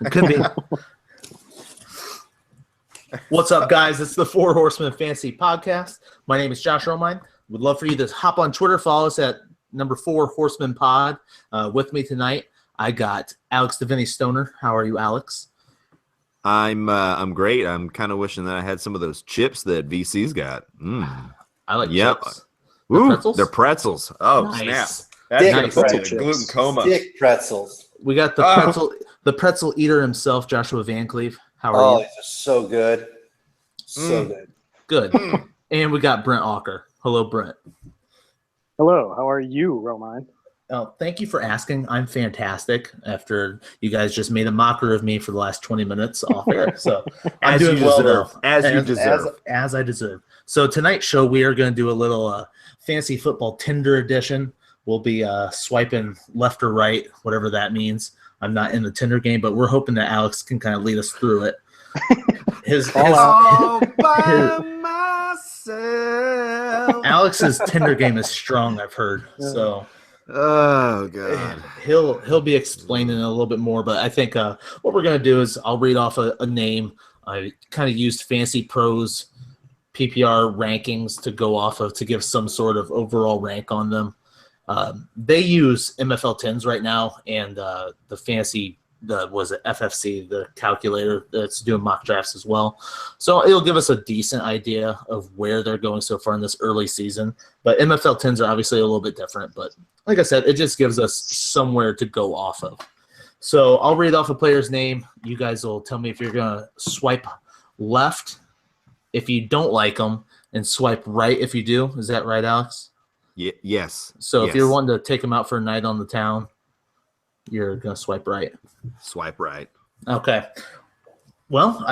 It could be. What's up, guys? It's the Four Horsemen Fantasy Podcast. My name is Josh Romine. Would love for you to hop on Twitter, follow us at number 4 Horsemen Pod. With me tonight, I got Alex Deviney Stoner. How are you, Alex? I'm great. I'm kind of wishing that I had some of those chips that VC's got. I like chips. Ooh, pretzels? they're pretzels. Oh, Nice. snap. That's Dick going to put me in a pretzels. gluten coma. Dick pretzels. We got the pretzel eater himself, Joshua Van Cleve. How are Oh, you? these are so good. So good. Good. And we got Brent Walker. Hello, Brent. Hello, how are you, Romine? Oh, thank you for asking. I'm fantastic after you guys just made a mockery of me for the last 20 minutes off air. So I'm As doing you well, deserve. though. As you deserve. As I deserve. So tonight's show, we are going to do a little fantasy football Tinder edition. We'll be swiping left or right, whatever that means. I'm not in the Tinder game, but we're hoping that Alex can kind of lead us through it. All by myself. Alex's Tinder game is strong, I've heard. So Oh, God. he'll be explaining it a little bit more, but I think what we're gonna do is I'll read off a name. I kind of used Fantasy Pros PPR rankings to go off of to give some sort of overall rank on them. They use MFL 10s right now, and the fantasy FFC, the calculator that's doing mock drafts as well. So it'll give us a decent idea of where they're going so far in this early season. But MFL 10s are obviously a little bit different. But like I said, it just gives us somewhere to go off of. So I'll read off a player's name. You guys will tell me if you're going to swipe left if you don't like them and swipe right if you do. Is that right, Alex? Yes. So Yes. if you're wanting to take them out for a night on the town, you're going to swipe right. Swipe right. Okay. Well,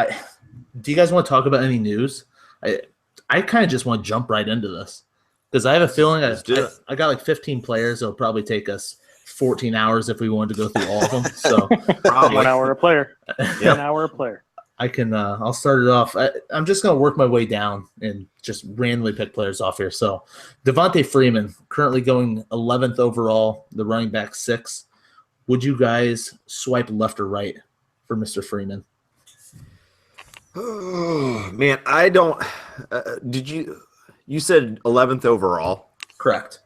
do you guys want to talk about any news? I kind of just want to jump right into this because I have a feeling I got like 15 players. It'll probably take us 14 hours if we wanted to go through all of them. So Probably. 1 hour a player. Yep. 1 hour a player. I can. I'll start it off. I'm just going to work my way down and just randomly pick players off here. So Devontae Freeman currently going 11th overall, the running back 6. Would you guys swipe left or right for Mr. Freeman? Oh, man, I don't did you said 11th overall? Correct.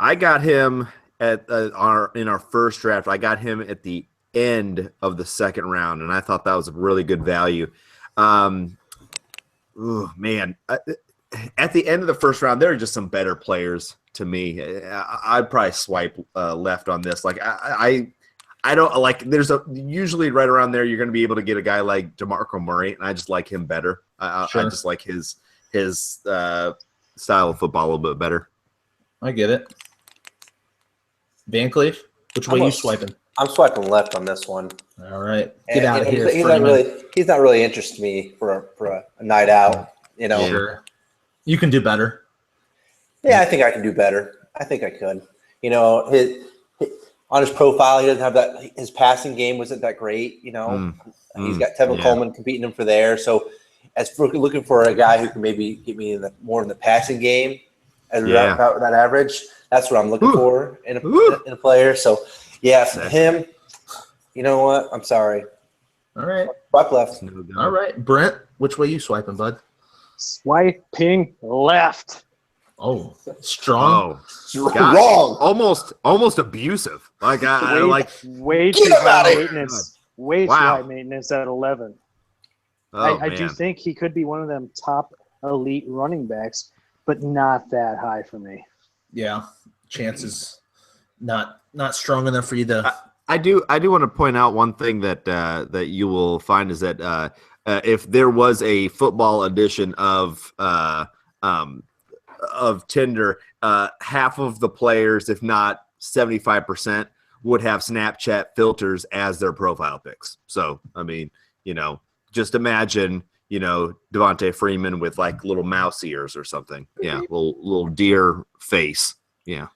I got him at in our first draft. I got him at the end of the second round, and I thought that was a really good value. Man, at the end of the first round, there are just some better players to me. I'd probably swipe left on this. Like I don't like. There's usually right around there. You're going to be able to get a guy like DeMarco Murray, and I just like him better. Sure. I just like his style of football a little bit better. I get it. Van Cleef, which way you swiping? I'm swiping left on this one. All right, get out of here. He's not really interested me for a night out. You know. Sure. You can do better. Yeah, I think I can do better. I think I could. You know, on his profile, he doesn't have that. His passing game wasn't that great. You know, he's got Tevin Coleman competing him for there. So, as for looking for a guy who can maybe get me more in the passing game, as about that average, that's what I'm looking for in a player. So, yeah, for him, you know what? I'm sorry. All right. Swipe left. All right, Brent, which way you swiping, bud? Swiping left. Oh, strong. Gosh, Wrong. almost abusive. Like I like way Get too him out high of here. maintenance. Way too Wow. high maintenance at 11. Oh, I do think he could be one of them top elite running backs, but not that high for me. Yeah, chances not strong enough for you to. I do want to point out one thing that you will find is that if there was a football edition of Tinder, half of the players, if not 75%, would have Snapchat filters as their profile pics. So, I mean, just imagine, Devontae Freeman with like little mouse ears or something. Yeah, little deer face. Yeah.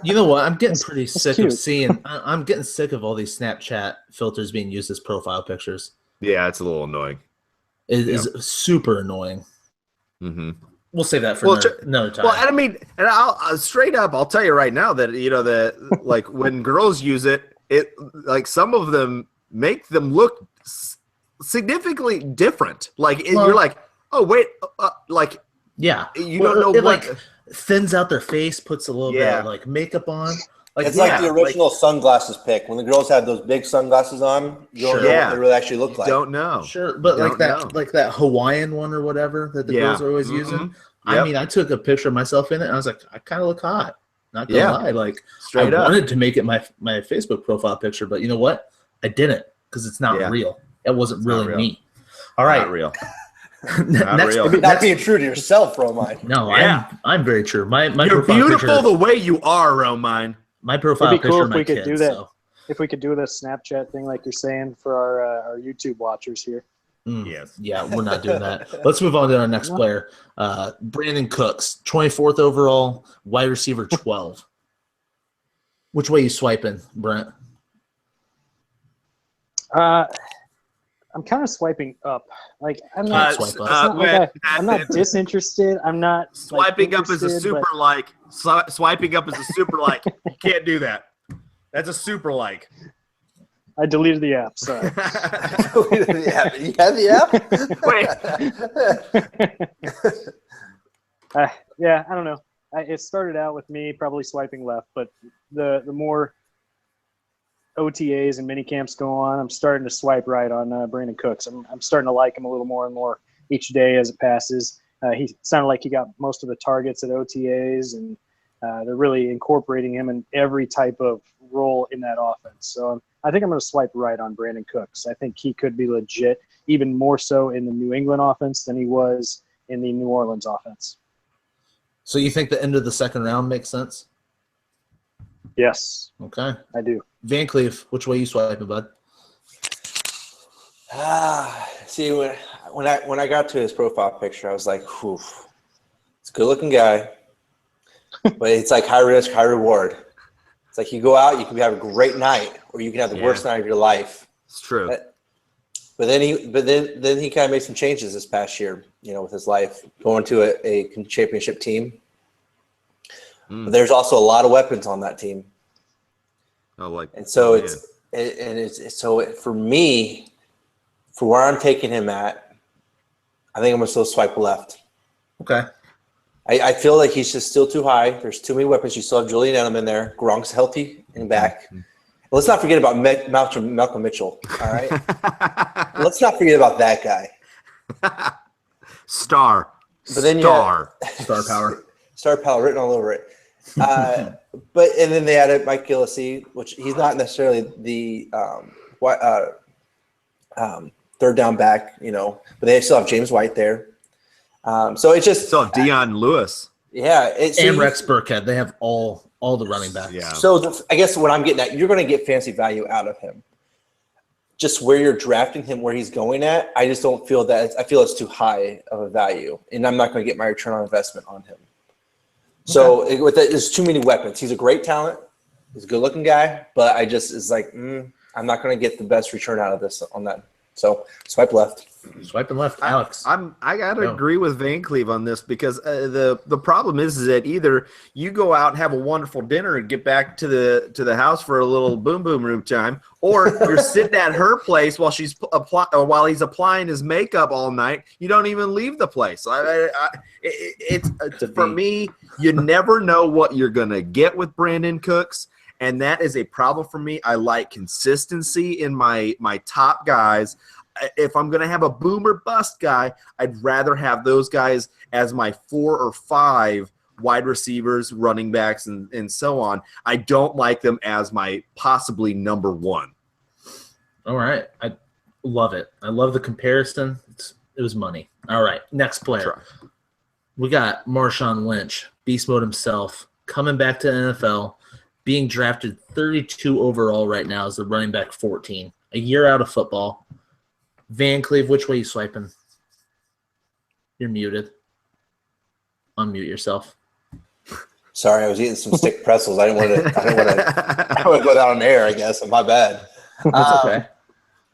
You know what? I'm getting pretty sick of cute. seeing. I'm getting sick of all these Snapchat filters being used as profile pictures. Yeah, it's a little annoying. It is super annoying. Mm-hmm. We'll save that for another time. Well, and I mean, and I'll straight up, I'll tell you right now that that like when girls use it like some of them make them look significantly different. Like Well, you're like, oh wait, like yeah, you don't know it what. like thins out their face, puts a little bit of like makeup on. Like It's like the original sunglasses pick. When the girls had those big sunglasses on, you don't know what they really actually look like. Don't know. Sure, but Don't know. like that Hawaiian one or whatever that the girls are always using. Yep. I mean, I took a picture of myself in it, and I was like, I kind of look hot. Not gonna lie, like Straight I up. wanted to make it my Facebook profile picture, but you know what? I didn't because it's not real. It wasn't really real. me. All right, Not real. next, real. Not being true to yourself, Romine. No, I'm very true. My You're profile beautiful picture, the way you are, Romine. my profile It'd be cool picture, if my we could kids. do that. So. If we could do the Snapchat thing, like you're saying, for our YouTube watchers here. Yes. Yeah, we're not doing that. Let's move on to our next player. Brandon Cooks, 24th overall, wide receiver 12. Which way you swiping, Brent? I'm kind of swiping up. Like I'm not. Swipe It's up. not like I'm not disinterested. I'm not Swiping up is a interested, super but like. Swiping up is a super like. You can't do that. That's a super like. I deleted the app. Sorry. You have the app? Yeah, I don't know. It started out with me probably swiping left, but the more OTAs and mini camps go on, I'm starting to swipe right on Brandon Cooks. I'm starting to like him a little more and more each day as it passes. He sounded like he got most of the targets at OTAs, and they're really incorporating him in every type of role in that offense. So I think I'm going to swipe right on Brandon Cooks. I think he could be legit, even more so in the New England offense than he was in the New Orleans offense. So you think the end of the second round makes sense? Yes, Okay. I do. Van Cleef, which way you swiping, bud? See, when I got to his profile picture, I was like, whew, it's a good-looking guy, but it's like high risk, high reward. It's like you go out, you can have a great night, or you can have the worst night of your life. It's true. But then he kind of made some changes this past year, with his life, going to a championship team. But there's also a lot of weapons on that team. So for me, for where I'm taking him at, I think I'm gonna still swipe left. Okay. I feel like he's just still too high. There's too many weapons. You still have Julian Edelman there. Gronk's healthy and back. Let's not forget about Malcolm Mitchell. All right. Let's not forget about that guy. Star. But then Star power. Star power written all over it. And then they added Mike Gillislee, which he's not necessarily the third down back, but they still have James White there. So it's just still have Deion Lewis. Yeah, and Rex Burkhead. They have all the running backs. Yeah. So I guess what I'm getting at, you're going to get fancy value out of him. Just where you're drafting him, where he's going at, I just don't feel that. I feel it's too high of a value, and I'm not going to get my return on investment on him. So with that, there's too many weapons. He's a great talent. He's a good-looking guy, but I just is like, I'm not going to get the best return out of this on that. So swipe left. Swiping left, Alex. I gotta agree with Van Cleef on this because the problem is that either you go out and have a wonderful dinner and get back to the house for a little boom boom room time, or you're sitting at her place while while he's applying his makeup all night. You don't even leave the place. For me, you never know what you're gonna get with Brandon Cooks. And that is a problem for me. I like consistency in my top guys. If I'm going to have a boom or bust guy, I'd rather have those guys as my 4 or 5 wide receivers, running backs, and so on. I don't like them as my possibly number 1. All right. I love it. I love the comparison. It was money. All right. Next player. We got Marshawn Lynch, beast mode himself, coming back to the NFL. Being drafted 32 overall right now as the running back 14. A year out of football. Van Cleef, which way you swiping? You're muted. Unmute yourself. Sorry, I was eating some stick pretzels. I didn't want to go down in air, I guess. My bad. That's okay.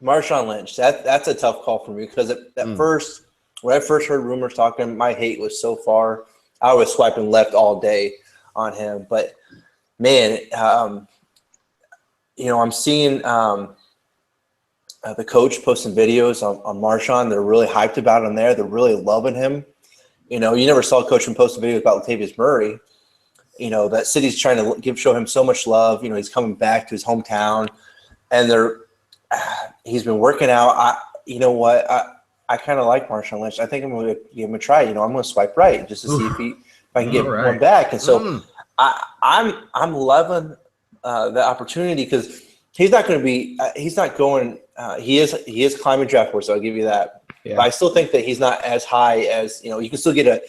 Marshawn Lynch. That's a tough call for me because first, when I first heard rumors talking, my hate was so far. I was swiping left all day on him, but man, I'm seeing the coach posting videos on Marshawn. They're really hyped about him there. They're really loving him. You never saw a coach post a video about Latavius Murray. That city's trying to show him so much love. He's coming back to his hometown, and he's been working out. I kind of like Marshawn Lynch. I think I'm going to give him a try. I'm going to swipe right just to see if I can get one back. And so I'm loving the opportunity because he's not going to be. He's not going. He is climbing draft board, so I'll give you that. Yeah. But I still think that he's not as high as you can still get a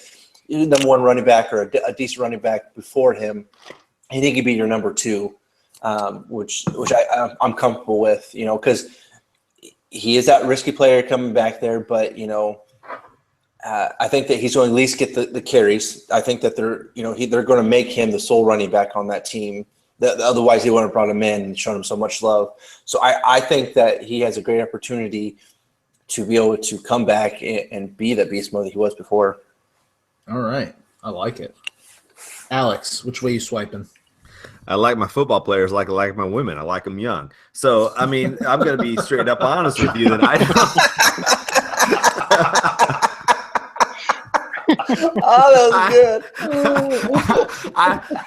number one running back or a decent running back before him. And he could be your number two, which I'm comfortable with. Because he is that risky player coming back there, but I think that he's going to at least get the carries. I think that they're going to make him the sole running back on that team. Otherwise, they wouldn't have brought him in and shown him so much love. So I think that he has a great opportunity to be able to come back and be the beast mode that he was before. All right. I like it. Alex, which way you swiping? I like my football players like I like my women. I like them young. So, I mean, I'm going to be straight up honest with you that I don't. Oh, that was good.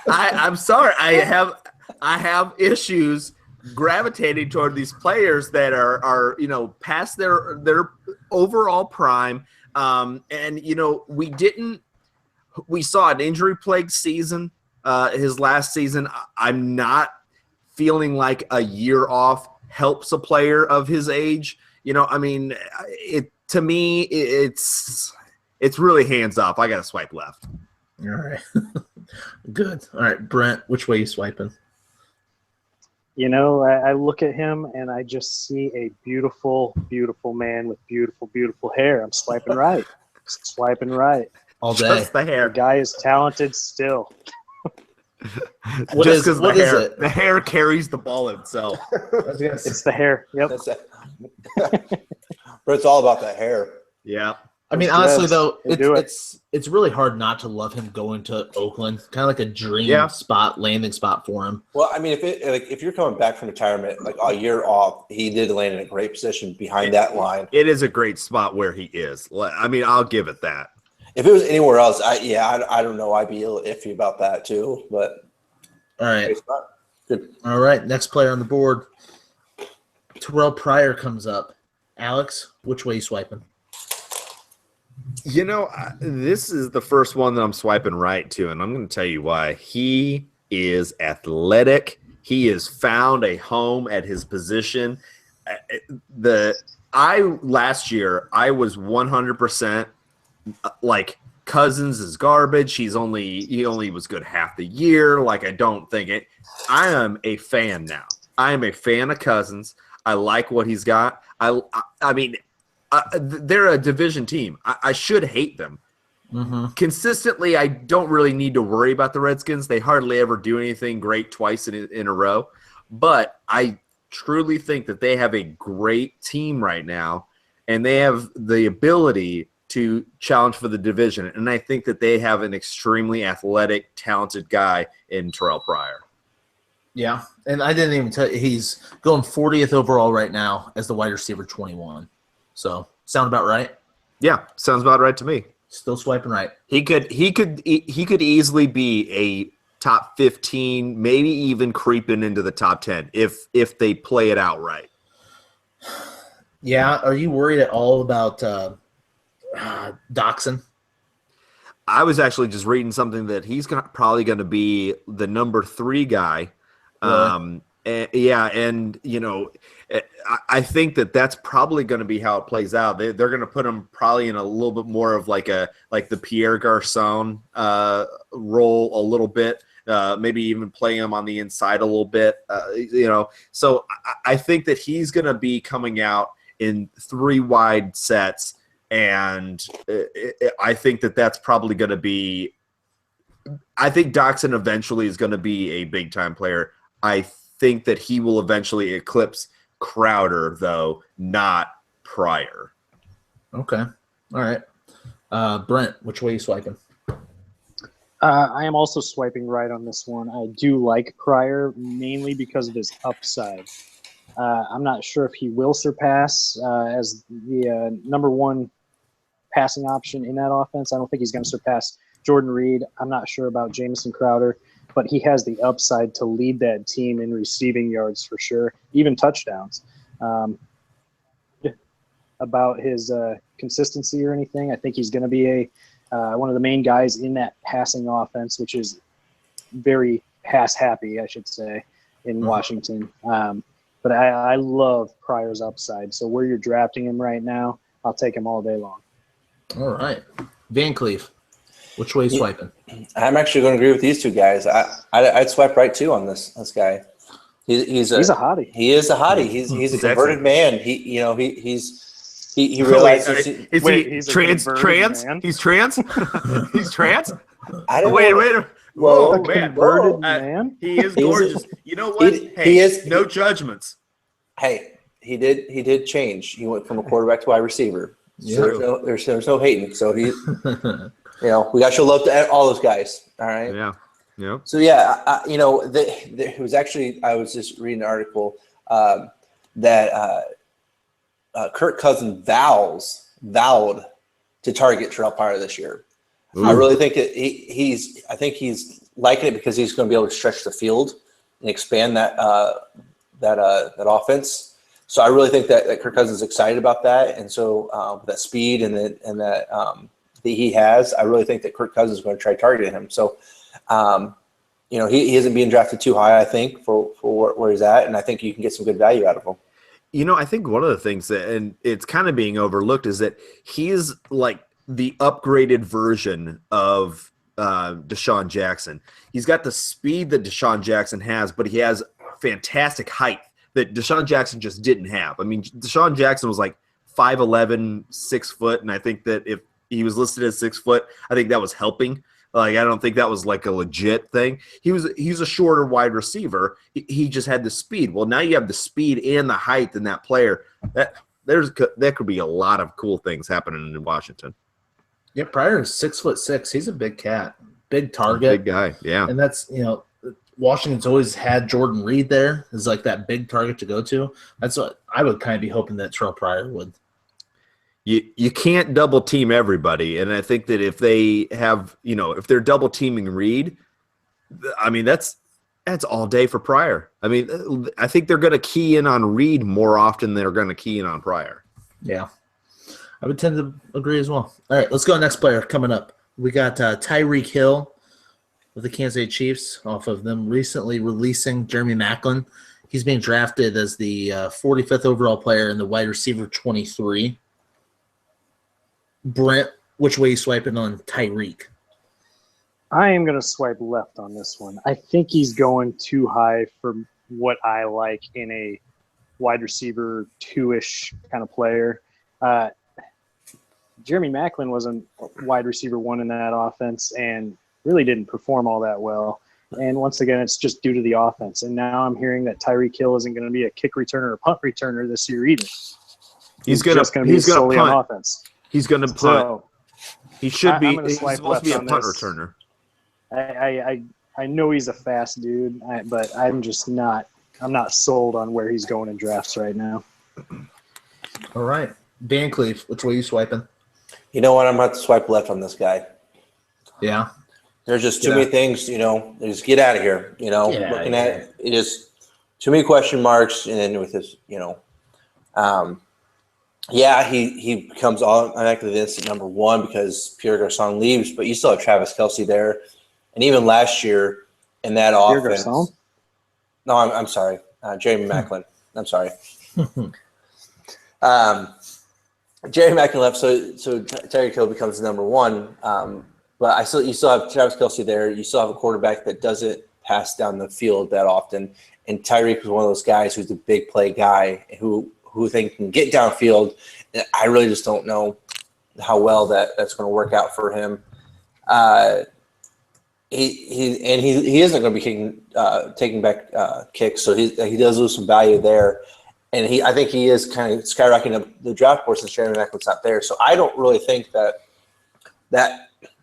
I'm sorry. I have issues gravitating toward these players that are past their overall prime. And we saw an injury plagued season his last season. I'm not feeling like a year off helps a player of his age. To me it's really hands off. I got to swipe left. All right. Good. All right, Brent, which way you swiping? I look at him and I just see a beautiful, beautiful man with beautiful, beautiful hair. I'm swiping right. Swiping right. All day. Just the hair. The guy is talented still. Just because the hair carries the ball itself. It's the hair. Yep. But it's all about the hair. Yeah. I mean, honestly, though, it's really hard not to love him going to Oakland. Kind of like a dream landing spot for him. Well, I mean, if you're coming back from retirement, like a year off, he did land in a great position behind that line. It is a great spot where he is. I mean, I'll give it that. If it was anywhere else, I don't know. I'd be a little iffy about that too. But all right, good. All right, next player on the board, Terrell Pryor comes up. Alex, which way you swiping? This is the first one that I'm swiping right to, and I'm going to tell you why. He is athletic. He has found a home at his position. Last year I was 100% like Cousins is garbage. He only was good half the year. Like, I don't think it. I am a fan now. I am a fan of Cousins. I like what he's got. I mean, they're a division team. I should hate them. Mm-hmm. Consistently, I don't really need to worry about the Redskins. They hardly ever do anything great twice in a row. But I truly think that they have a great team right now, and they have the ability to challenge for the division. And I think that they have an extremely athletic, talented guy in Terrell Pryor. Yeah, and I didn't even tell you, he's going 40th overall right now as the wide receiver 21. So, sound about right? Yeah, sounds about right to me. Still swiping right. He could easily be a top 15, maybe even creeping into the top 10 if they play it out right. Yeah, are you worried at all about Doxson? I was actually just reading something that he's probably going to be the number 3 guy. Really? And I think that's probably going to be how it plays out. They're going to put him probably in a little bit more of like the Pierre Garçon role a little bit. Maybe even play him on the inside a little bit. So I think that he's going to be coming out in 3 wide sets, and I think that's probably going to be. I think Doxson eventually is going to be a big time player. I think that he will eventually eclipse Crowder, though, not Pryor. Okay. All right. Brent, which way are you swiping? I am also swiping right on this one. I do like Pryor mainly because of his upside. I'm not sure if he will surpass as the number one passing option in that offense. I don't think he's going to surpass Jordan Reed. I'm not sure about Jamison Crowder, but he has the upside to lead that team in receiving yards for sure, even touchdowns. About his consistency or anything, I think he's going to be one of the main guys in that passing offense, which is very pass happy, I should say, in Washington. But I love Pryor's upside. So where you're drafting him right now, I'll take him all day long. All right. Van Cleef, which way are you swiping? I'm actually going to agree with these two guys. I'd swipe right too on this guy. He's a hottie. He is a hottie. He's a converted man. He realizes he's trans? Man. He's trans. He's trans. I don't Wait. know. Whoa, A man. converted man. He is gorgeous. You know what? He is no judgments. Hey, he did change. He went from a quarterback to wide receiver. Yeah. So there's no hating. So he, we got to show love to all those guys. All right. Yeah. Yeah. So yeah, it was actually, I was just reading an article that Kirk Cousins vowed to target Terrell Pryor this year. Ooh. I really think that he's liking it because he's going to be able to stretch the field and expand that offense. So I really think that Kirk Cousins is excited about that, and so that speed and that he has, I really think that Kirk Cousins is going to try targeting him. So, he isn't being drafted too high, I think, for where he's at, and I think you can get some good value out of him. I think one of the things that, and it's kind of being overlooked, is that he's like the upgraded version of Deshaun Jackson. He's got the speed that Deshaun Jackson has, but he has fantastic height that Deshaun Jackson just didn't have. I mean, Deshaun Jackson was like 5'11", 6 foot, and I think that if he was listed as 6 foot, I think that was helping. Like, I don't think that was like a legit thing. He's a shorter wide receiver. He just had the speed. Well, now you have the speed and the height in that player. That could be a lot of cool things happening in Washington. Yeah, Pryor is 6'6". He's a big cat, big target, big guy. Yeah, and that's Washington's always had Jordan Reed there as like that big target to go to. That's what I would kind of be hoping that Terrell Pryor would. You can't double team everybody, and I think that if they have, if they're double teaming Reed, I mean that's all day for Pryor. I mean, I think they're going to key in on Reed more often than they're going to key in on Pryor. Yeah, I would tend to agree as well. All right, let's go next player coming up. We got Tyreek Hill with the Kansas City Chiefs off of them recently releasing Jeremy Maclin. He's being drafted as the 45th overall player in the wide receiver 23. Brent, which way are you swiping on Tyreek? I am going to swipe left on this one. I think he's going too high for what I like in a wide receiver 2-ish kind of player. Jeremy Maclin was a wide receiver 1 in that offense and really didn't perform all that well. And once again, it's just due to the offense. And now I'm hearing that Tyreek Hill isn't going to be a kick returner or punt returner this year either. He's just going to be solely on offense. He's going to punt. So, he should be. He's supposed to be a punt returner. I know he's a fast dude, but I'm not sold on where he's going in drafts right now. All right. Van Cleef, which way are you swiping? You know what? I'm about to swipe left on this guy. Yeah. There's just too many things, just get out of here, looking at it, just too many question marks. And then with this, he becomes automatically the instant number 1 because Pierre Garçon leaves, but you still have Travis Kelce there. And even last year in that offense. Garçon? No, I'm sorry. Jeremy Maclin. I'm sorry. Jeremy Maclin left, so Tyreek Hill becomes number 1. But you still have Travis Kelce there. You still have a quarterback that doesn't pass down the field that often. And Tyreek was one of those guys who's a big play guy who can get downfield. And I really just don't know how well that's going to work out for him. He isn't going to be taking back kicks, so he does lose some value there. And I think he is kind of skyrocketing up the draft board since Jeremy Maclin's not there. So I don't really think that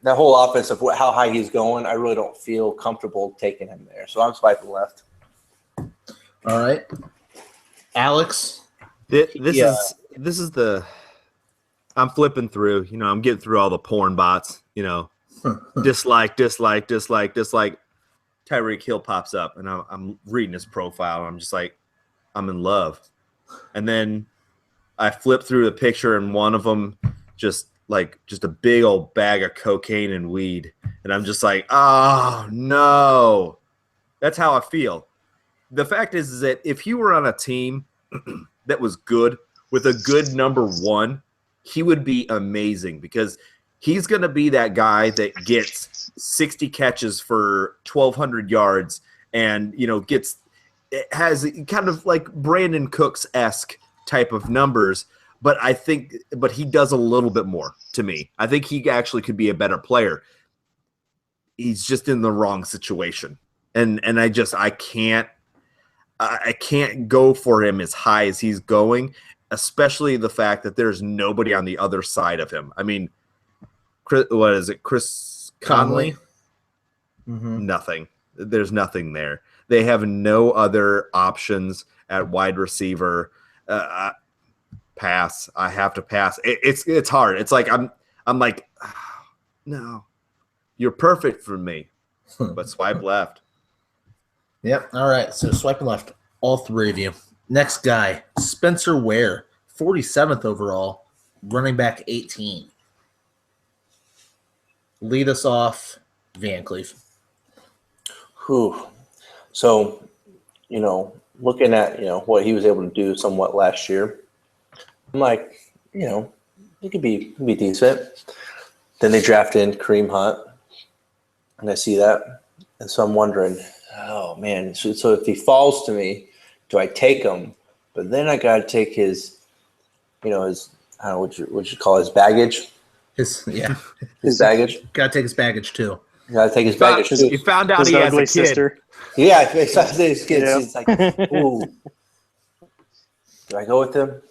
whole offense of how high he's going, I really don't feel comfortable taking him there. So I'm swiping left. All right. Alex. This Yeah. is the. I'm flipping through. I'm getting through all the porn bots. Dislike. Tyreek Hill pops up, and I'm reading his profile. And I'm just like, I'm in love. And then I flip through the picture, and one of them just a big old bag of cocaine and weed, and I'm just like, oh no, that's how I feel. The fact is that if he were on a team that was good with a good number one, he would be amazing because he's going to be that guy that gets 60 catches for 1,200 yards and, has kind of like Brandon Cooks-esque type of numbers. But he does a little bit more to me. I think he actually could be a better player. He's just in the wrong situation. And I can't go for him as high as he's going, especially the fact that there's nobody on the other side of him. I mean, what is it? Chris Conley? Mm-hmm. Nothing. There's nothing there. They have no other options at wide receiver. Pass. I have to pass. It's hard. It's like I'm like, oh, no, you're perfect for me, but swipe left. Yep. All right. So swiping left, all three of you. Next guy, Spencer Ware, 47th overall, running back 18. Lead us off, Van Cleef. Whew. So, looking at, what he was able to do somewhat last year, I'm like, it could be decent. Then they draft in Kareem Hunt, and I see that. And so I'm wondering, oh, man, so if he falls to me, do I take him? But then I got to take his, I don't know what you call his baggage. His baggage. Got to take his baggage too. Got to take his baggage too. You found out His he has ugly a kid. sister. Yeah, his kids. Yeah. It's like, ooh. Do I go with him?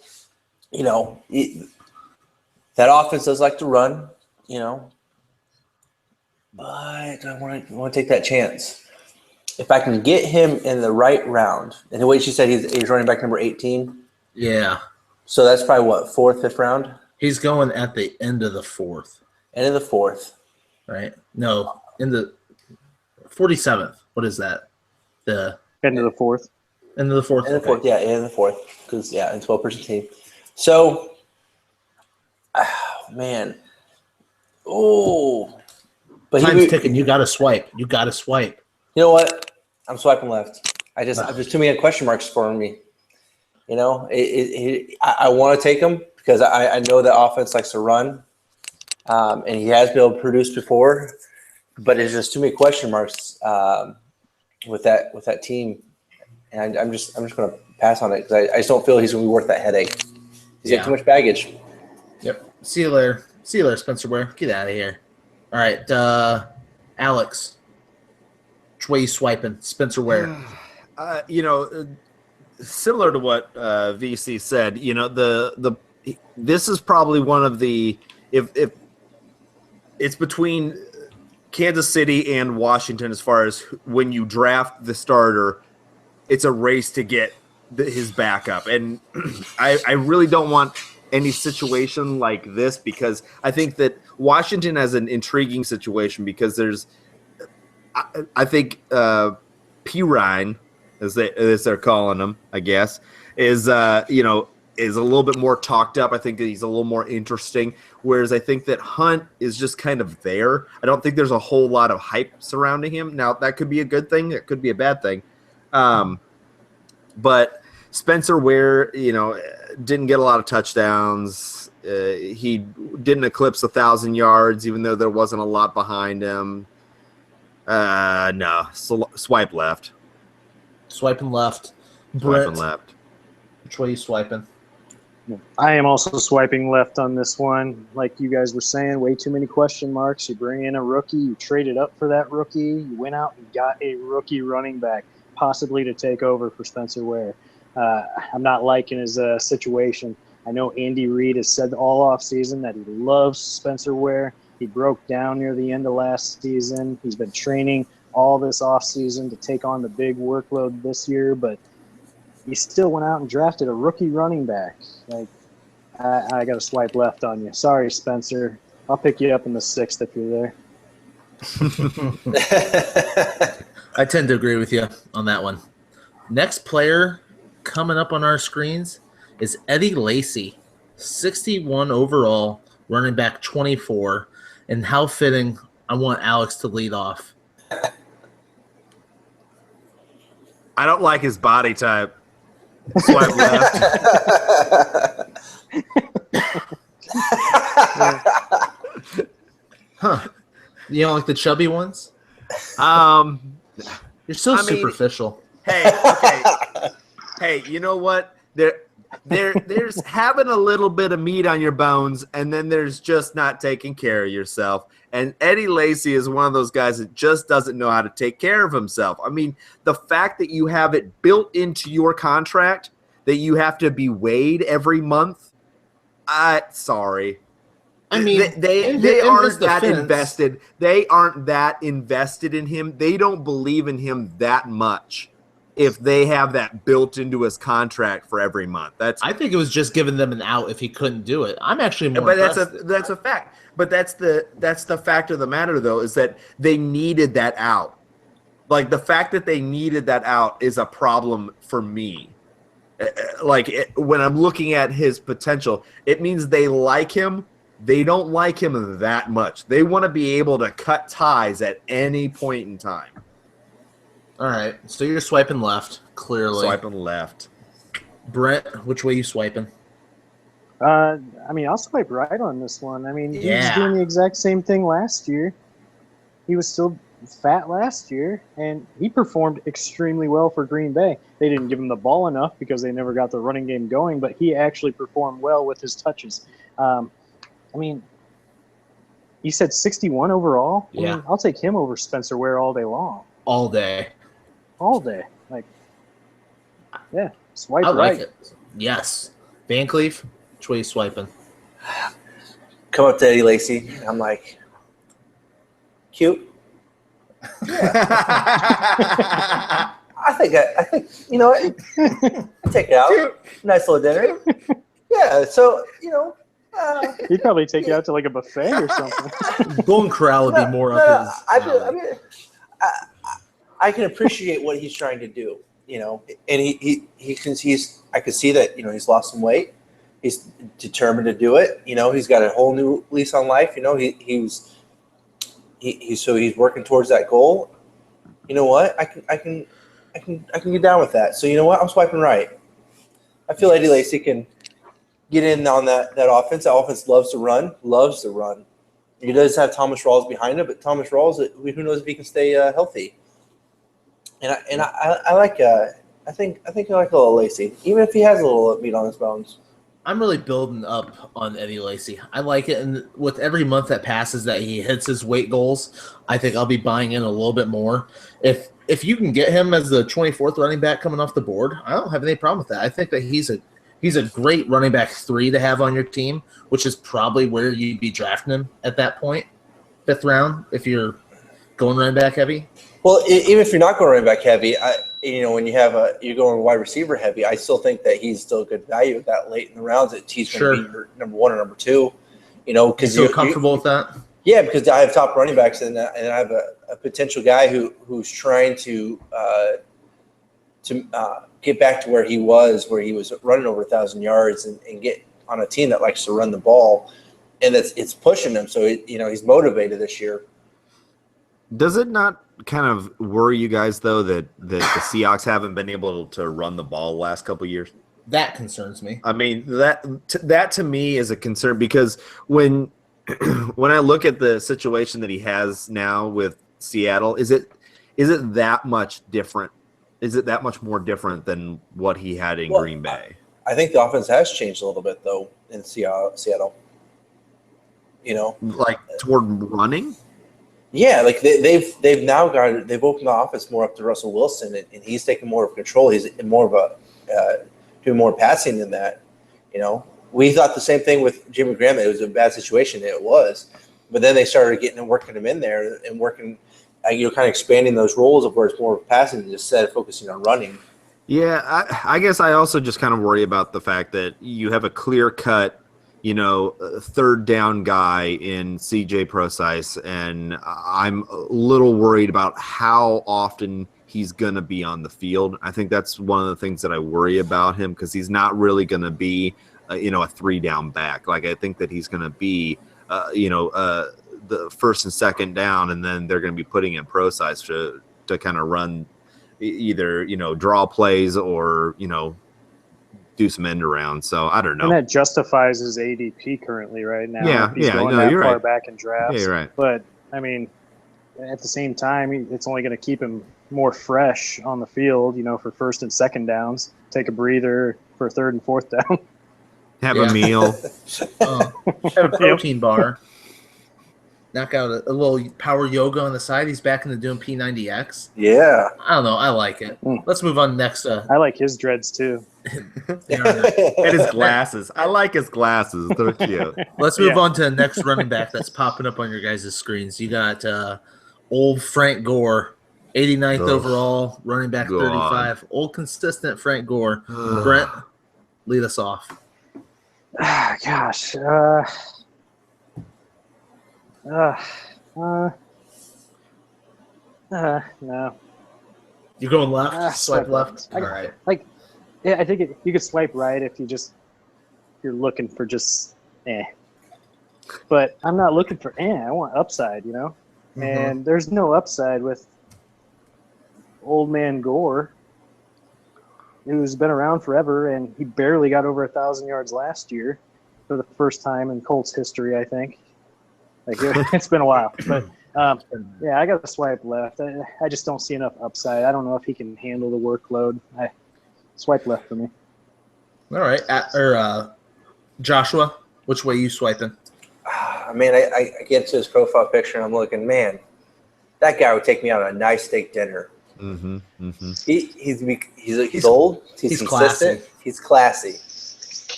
That offense does like to run, but I want to take that chance. If I can get him in the right round, and the way she said he's running back number 18. Yeah. So that's probably what, 4th, 5th round? He's going at the end of the 4th. End of the 4th. Right? No, in the 47th. What is that? The End of the 4th. end of the 4th. End of the 4th, yeah, end of the 4th. Because, in 12-person team. So, man. Oh. But Time's ticking. You got to swipe. You know what? I'm swiping left. There's too many question marks for me. I want to take him because I know that offense likes to run, and he has been able to produce before, but there's just too many question marks with that team, and I'm just going to pass on it because I just don't feel he's going to be worth that headache. He's got too much baggage. Yep. See you later, Spencer Ware. Get out of here. All right, Alex. Which way you swiping? Spencer Ware. Similar to what VC said, this is probably one of the if it's between Kansas City and Washington as far as when you draft the starter, it's a race to get his backup, and I really don't want any situation like this because I think that Washington has an intriguing situation because there's I think P. Ryan, as they're calling him, I guess, is a little bit more talked up. I think that he's a little more interesting, whereas I think that Hunt is just kind of there. I don't think there's a whole lot of hype surrounding him. Now, that could be a good thing. It could be a bad thing. But Spencer Ware, didn't get a lot of touchdowns. He didn't eclipse 1,000 yards, even though there wasn't a lot behind him. No, swipe left. Swiping left. Swiping left. Which way you swiping? I am also swiping left on this one. Like you guys were saying, way too many question marks. You bring in a rookie, you traded up for that rookie, you went out and got a rookie running back, possibly to take over for Spencer Ware. I'm not liking his situation. I know Andy Reid has said all offseason that he loves Spencer Ware. He broke down near the end of last season. He's been training all this offseason to take on the big workload this year, but you still went out and drafted a rookie running back. Like, I got to swipe left on you. Sorry, Spencer. I'll pick you up in the 6th if you're there. I tend to agree with you on that one. Next player coming up on our screens is Eddie Lacy, 61 overall, running back 24. And how fitting, I want Alex to lead off. I don't like his body type. Swipe left. Huh. You don't like the chubby ones? You're so superficial. Hey, okay. Hey, you know what? There's having a little bit of meat on your bones, and then there's just not taking care of yourself. And Eddie Lacy is one of those guys that just doesn't know how to take care of himself. I mean, the fact that you have it built into your contract that you have to be weighed every month, sorry. I mean, they aren't that invested. They aren't that invested in him. They don't believe in him that much if they have that built into his contract for every month. I think it was just giving them an out if he couldn't do it. I'm actually more. But that's a fact. But that's the fact of the matter, though, is that they needed that out. Like, the fact that they needed that out is a problem for me. When I'm looking at his potential, it means they like him. They don't like him that much. They want to be able to cut ties at any point in time. All right, so you're swiping left, clearly. Swiping left. Brett, which way you swiping? I mean, I'll swipe right on this one. I mean, he was doing the exact same thing last year. He was still fat last year, and he performed extremely well for Green Bay. They didn't give him the ball enough because they never got the running game going, but he actually performed well with his touches. I mean, you said 61 overall? Yeah. I mean, I'll take him over Spencer Ware all day long. All day. All day. Like, yeah, swipe I right. like it. Yes. Van Cleef, which way you swiping? Come up to Eddie Lacy. I'm like, cute. Yeah. I think you know what? Take it out. Cute. Nice little dinner. Yeah. So he'd probably take you out to like a buffet or something. Golden Corral would be more up his. I mean, I can appreciate what he's trying to do, and I can see that, he's lost some weight. He's determined to do it. He's got a whole new lease on life. He's working towards that goal. You know what? I can get down with that. So you know what? I'm swiping right. I feel Eddie Lacy can get in on that offense. That offense loves to run. He does have Thomas Rawls behind him, but Thomas Rawls, who knows if he can stay healthy. And I like I think I like a little Lacy, even if he has a little meat on his bones. I'm really building up on Eddie Lacy. I like it, and with every month that passes that he hits his weight goals, I think I'll be buying in a little bit more. If you can get him as the 24th running back coming off the board, I don't have any problem with that. I think that he's a great running back 3 to have on your team, which is probably where you'd be drafting him at that point, 5th round, if you're going running back heavy. Well, even if you're not going running back heavy, when you're going wide receiver heavy, I still think that he's still good value that late in the rounds that he's going to be your number 1 or number 2. Because you're comfortable with that. Yeah, because I have top running backs and I have a potential guy who's trying to get back to where he was running over 1,000 yards and get on a team that likes to run the ball, and it's pushing him. So he's motivated this year. Does it not kind of worry you guys, though, that the Seahawks haven't been able to run the ball the last couple of years? That concerns me. I mean, that to me is a concern, because when I look at the situation that he has now with Seattle, is it that much different? Is it that much more different than what he had in Green Bay? I think the offense has changed a little bit, though, in Seattle. Like toward running? Yeah, like they've opened the offense more up to Russell Wilson, and he's taking more of control. He's more of a doing more passing than that. We thought the same thing with Jimmy Graham. It was a bad situation. It was, but then they started getting and working him in there and working, kind of expanding those roles of where it's more passing and just instead of focusing on running. Yeah, I guess I also just kind of worry about the fact that you have a clear-cut, third down guy in CJ Procise, and I'm a little worried about how often he's going to be on the field. I think that's one of the things that I worry about him, because he's not really going to be, a three-down back. Like, I think that he's going to be, the first and second down, and then they're going to be putting in Procise to kind of run either draw plays or do some end around. So I don't know. And that justifies his ADP currently right now. Yeah, if he's going no, that you're far right. back in drafts. Yeah, you're right. But I mean, at the same time, it's only going to keep him more fresh on the field. For first and second downs. Take a breather for third and fourth down. Have a meal. Have a protein bar. Knock out a little power yoga on the side. He's back into doing P90X. Yeah. I don't know. I like it. Let's move on next. I like his dreads too. And his glasses. I like his glasses. They're cute. Let's move on to the next running back that's popping up on your guys' screens. You got old Frank Gore, 89th overall, running back 35. Old consistent Frank Gore. Brent, lead us off. Gosh. No. You're going left? Swipe left? All right. I think you could swipe right if you're looking for just But I'm not looking for I want upside, Mm-hmm. And there's no upside with old man Gore, who's been around forever, and he barely got over 1,000 yards last year for the first time in Colts history, I think. It's been a while, but I got to swipe left. I just don't see enough upside. I don't know if he can handle the workload. Swipe left for me. All right. Joshua, which way you swiping? Man, I get to his profile picture and I'm looking, man, that guy would take me out on a nice steak dinner. Mm-hmm. Mm-hmm. He's old. He's consistent. Classy. He's classy.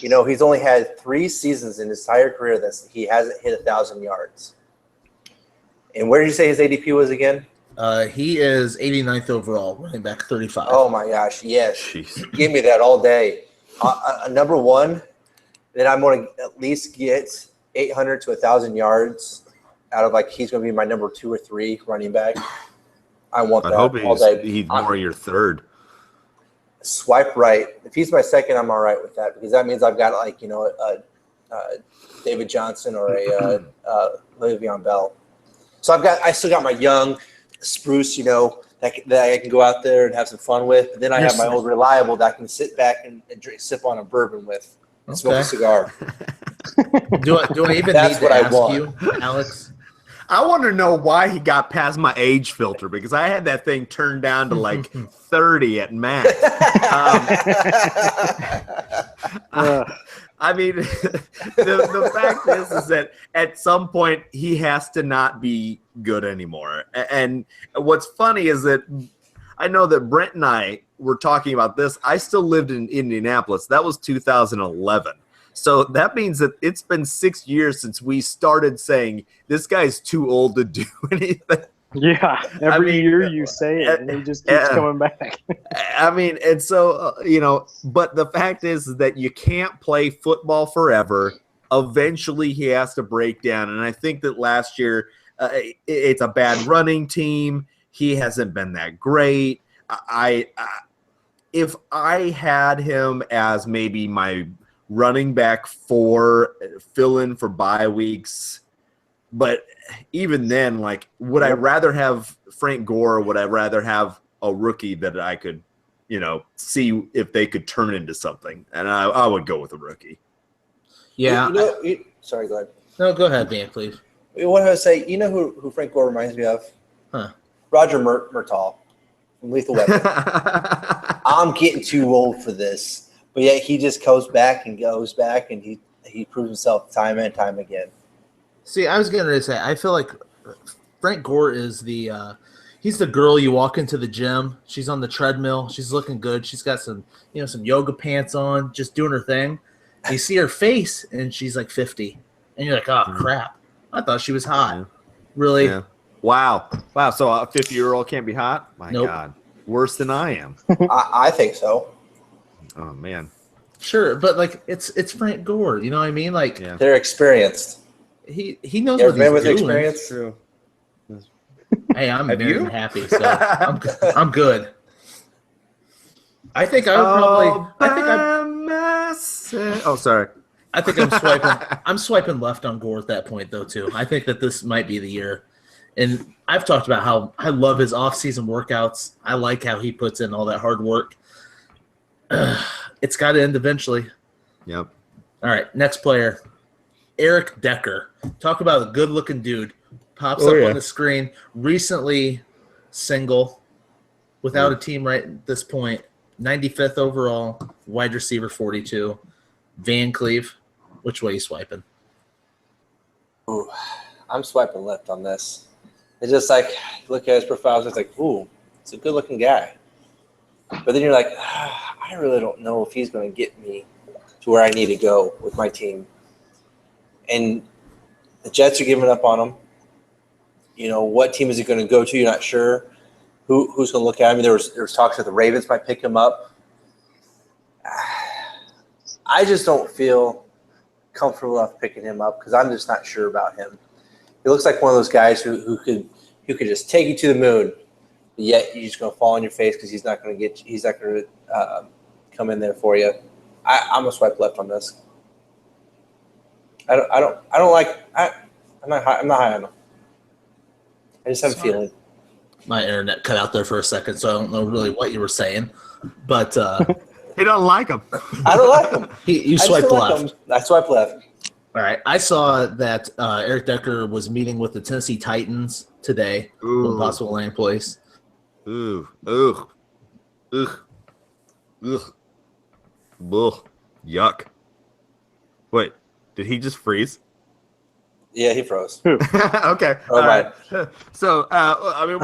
He's only had 3 seasons in his entire career that he hasn't hit 1,000 yards. And where did you say his ADP was again? He is 89th overall, running back 35. Oh my gosh, yes. Jeez. Give me that all day. Number one, then I'm going to at least get 800 to 1,000 yards out of he's going to be my number 2 or 3 running back. I want that I hope all day. he's more your third. Swipe right. If he's my second, I'm all right with that because that means I've got David Johnson or a Le'Veon Bell. So I still got my young spruce, that I can go out there and have some fun with. But then I have my old reliable that I can sit back and sip on a bourbon with and smoke a cigar. Do I even That's need to what I ask want. you, Alex? I want to know why he got past my age filter because I had that thing turned down to 30 at max. I mean, the fact is that at some point he has to not be good anymore. And what's funny is that I know that Brent and I were talking about this. I still lived in Indianapolis. That was 2011. So that means that it's been 6 years since we started saying this guy's too old to do anything. Yeah, every year you say it, and he just keeps coming back. I mean, and so, but the fact is that you can't play football forever. Eventually, he has to break down. And I think that last year, it's a bad running team. He hasn't been that great. If I had him as maybe my running back 4, fill in for bye weeks. But even then, would I rather have Frank Gore or would I rather have a rookie that I could, see if they could turn into something? And I would go with a rookie. Yeah. Sorry, go ahead. No, go ahead, Dan, please. What I would say, who Frank Gore reminds me of? Huh. Roger Murtaugh from Lethal Weapon. I'm getting too old for this. But yet he just goes back and he proves himself time and time again. See, I was going to say, I feel like Frank Gore is he's the girl you walk into the gym. She's on the treadmill. She's looking good. She's got some yoga pants on, just doing her thing. You see her face, and she's 50. And you're like, oh, crap. I thought she was hot. Really? Yeah. Wow. So a 50-year-old can't be hot? My Nope. God. worse than I am. I think so. Oh man. Sure, but like it's Frank Gore. You know what I mean? Like They're experienced. he knows You what ever been he's with doing. experience? True. Hey, I'm Have married you? and happy, so I'm good. I think I would Oh, sorry. I think I'm swiping. I'm swiping left on Gore at that point, though. Too. I think that this might be the year. And I've talked about how I love his off-season workouts. I like how he puts in all that hard work. It's got to end eventually. Yep. All right, next player, Eric Decker. Talk about a good-looking dude. Pops up on the screen. Recently single, without a team right at this point. 95th overall, wide receiver 42. Van Cleve. Which way you swiping? Ooh, I'm swiping left on this. It's just like, look at his profile, it's like, ooh, it's a good-looking guy. But then you're like, I really don't know if he's going to get me to where I need to go with my team. And the Jets are giving up on him. You know, what team is he going to go to? You're not sure. Who's going to look at him? There was talks that the Ravens might pick him up. I just don't feel comfortable enough picking him up because I'm just not sure about him. He looks like one of those guys who could just take you to the moon, but yet you're just going to fall on your face because he's not going to come in there for you. I'm gonna swipe left on this. I'm not high on him. I just have a feeling. My internet cut out there for a second, so I don't know really what you were saying. But he don't like him. I don't like him. You swiped left. I swipe left. All right. I saw that Eric Decker was meeting with the Tennessee Titans today. One possible landing place. Ugh. Yuck. Wait, did he just freeze? Yeah, he froze. Okay. Oh, all right. So, I mean,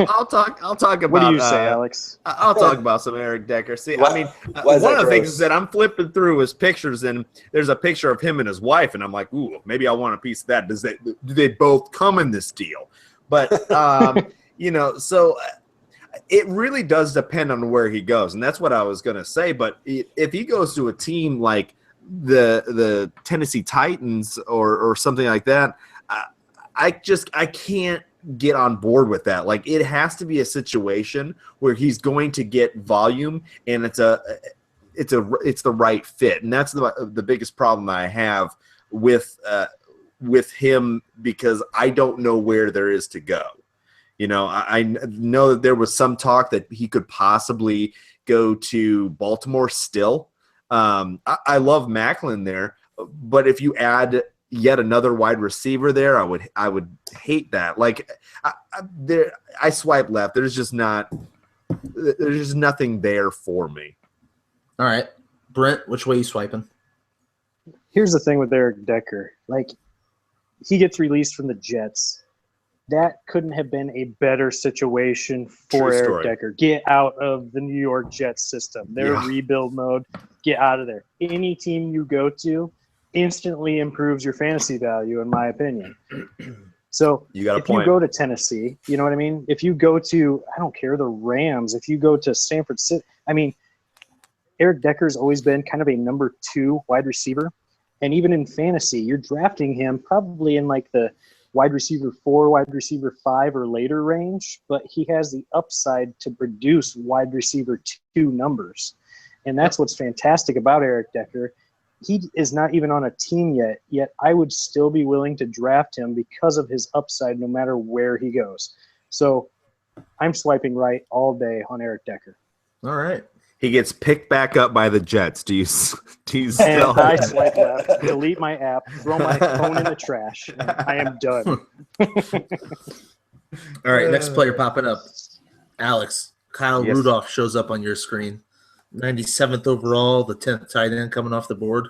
I'll talk about. What do you say, Alex? I'll talk about some Eric Decker. See, What? I mean, Why is one that of the things gross? is that I'm flipping through his pictures, and there's a picture of him and his wife, and I'm like, ooh, maybe I want a piece of that. Do they both come in this deal? But you know, so it really does depend on where he goes, and that's what I was gonna say. But if he goes to a team like the Tennessee Titans or something like that, I can't get on board with that. Like, it has to be a situation where he's going to get volume and it's the right fit. And that's the biggest problem I have with him, because I don't know where there is to go. You know, I know that there was some talk that he could possibly go to Baltimore still. I love Macklin there, but if you add yet another wide receiver there, I would hate that. Like, I swipe left. There's just nothing there for me. All right, Brent, which way you swiping? Here's the thing with Eric Decker. Like, he gets released from the Jets. That couldn't have been a better situation for Eric Decker. Get out of the New York Jets system. They're rebuild mode. Get out of there. Any team you go to instantly improves your fantasy value, in my opinion. So you if you go to Tennessee, you know what I mean? If you go to, I don't care, the Rams, if you go to San Francisco, I mean, Eric Decker's always been kind of a number 2 wide receiver. And even in fantasy, you're drafting him probably in like the wide receiver 4, wide receiver 5 or later range, but he has the upside to produce wide receiver 2 numbers. And that's what's fantastic about Eric Decker. He is not even on a team yet I would still be willing to draft him because of his upside no matter where he goes. So I'm swiping right all day on Eric Decker. All right. He gets picked back up by the Jets. Do you And still? I swipe left, delete my app, throw my phone in the trash. I am done. All right, next player popping up. Alex, Kyle Yes. Rudolph shows up on your screen. 97th overall, the 10th tight end coming off the board.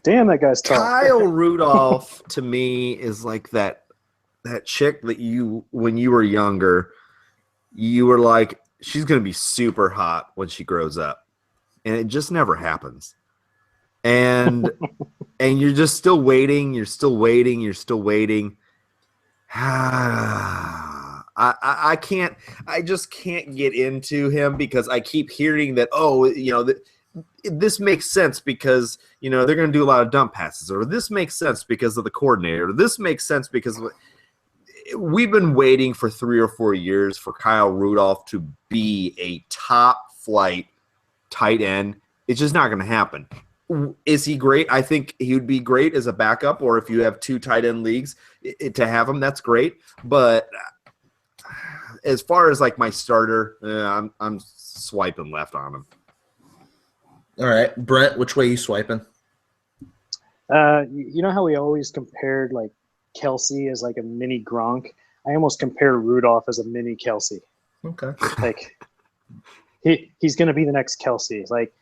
Damn, that guy's tall. Kyle Rudolph to me is like that chick that when you were younger, you were like, she's going to be super hot when she grows up. And it just never happens. And and you're just still waiting. I I can't. I just can't get into him because I keep hearing that. This makes sense because they're going to do a lot of dump passes, or this makes sense because of the coordinator, or this makes sense because we've been waiting for 3 or 4 years for Kyle Rudolph to be a top flight tight end. It's just not going to happen. Is he great? I think he would be great as a backup, or if you have 2 tight end leagues to have him, that's great. But as far as like my starter, I'm swiping left on him. All right, Brent, which way are you swiping? You know how we always compared like Kelsey as like a mini Gronk? I almost compare Rudolph as a mini Kelsey. Okay. Like he's going to be the next Kelsey. Like